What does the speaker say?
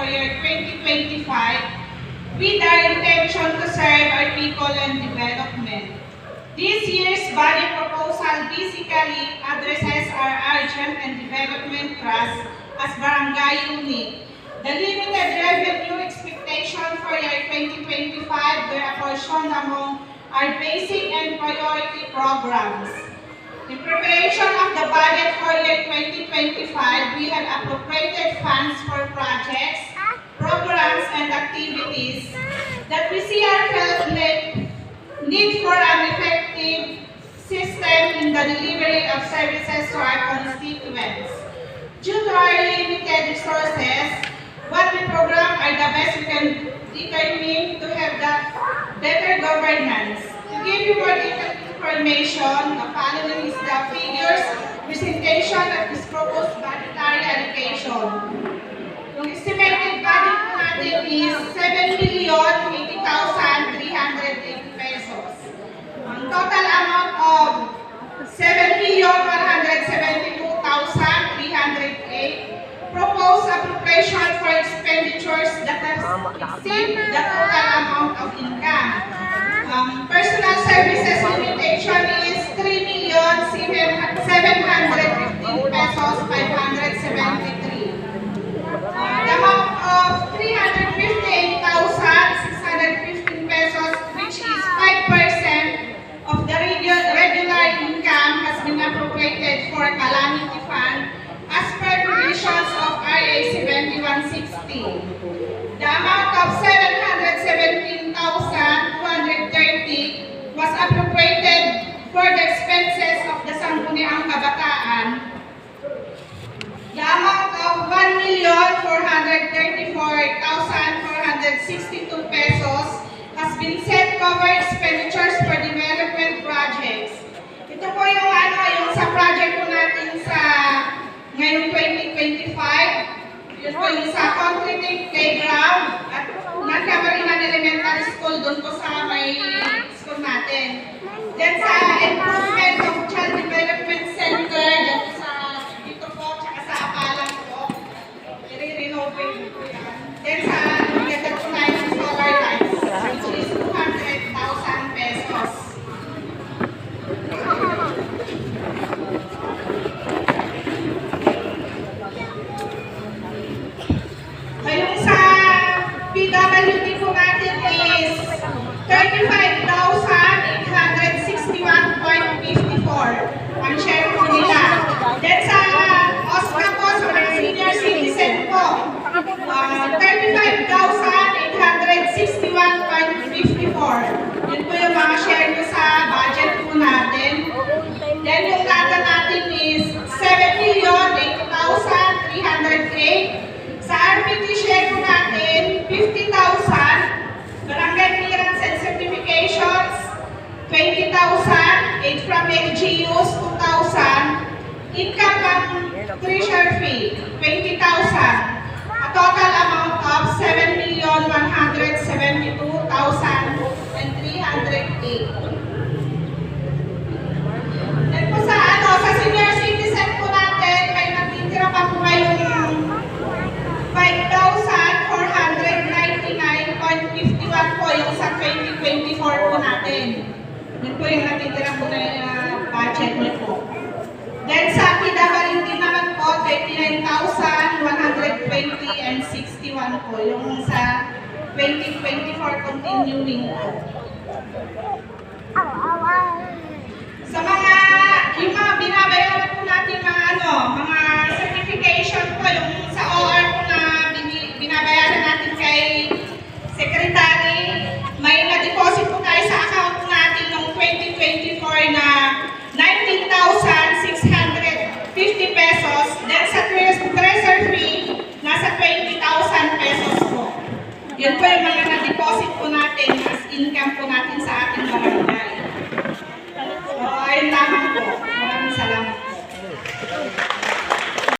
for year 2025 with our intention to serve our people and development. This year's budget proposal basically addresses our urgent and development trust as barangay unit. The limited revenue expectation for year 2025 were apportioned among our basic and priority programs. In preparation of the budget for year 2025, we have appropriated funds for projects, programs, and activities that we see ourselves need for an effective system in the delivery of services to our constituents. Due to our limited resources, what we program are the best we can determine to have the better governance. To give you more detailed information, the following is the figures presentation of this proposed budgetary allocation. Yung estimated budget po natin is 7,080,380 pesos. Ang total amount of 7,172,308 proposed appropriation for expenditures that exceed the total amount of income. Personal services limitation is 3,715 pesos 573. The amount of 358,615 pesos, which is 5% of the regular income, has been appropriated for calamity fund as per provisions of RA 7160. The amount of 717,230 was appropriated for the expenses of the Sangguniang Kabataan. The amount of 1,434,462 pesos has been set cover expenditures for development projects. Ito po yung yung sa project po natin sa ngayong 2025. Yun po yung sa concrete playground at Nagkamarinan Elementary School doon po sa may school natin. Then sa improvement of Child Development Center, dito po, tsaka sa Apalang po. I-renovate po yan. Then sa ganda po tayo ng solar lights, which is 200,000 pesos. Ngayon sa PWD po natin is 35,861.54 ang share po nila. Then sa OSCA po, sa mga senior citizen po, 35,861.54. Yun po yung mga share nyo sa budget po natin. Then yung data natin is 7,080,308. Sa RPT share po natin, 50,000. Barangay clearance and certifications, 20,000. Aid from LGUs, 2,000. Income from treasury fee, 20,000. A total amount of 7,172,308. Then po sa sa senior citizen po natin, may natitira pa po ngayong 5,499.51 po yung sa 2024 po natin. Yun po yung natitira po na budget niyo po. Then sa PWD naman po, 39,120 and 61 po yung sa 2024 continuing po. Sa yung mga binabayaran po natin mga certification po, yung sa OR po na binabayaran natin kay Secretary, may na-deposit po tayo sa account po natin noong 2024 na 19,650 pesos. Then sa treasury fee, nasa 20,000 pesos po. Yun po yung mga na-deposit po natin as income po natin sa ating barangay. So, ayun lamang po. Maraming salamat.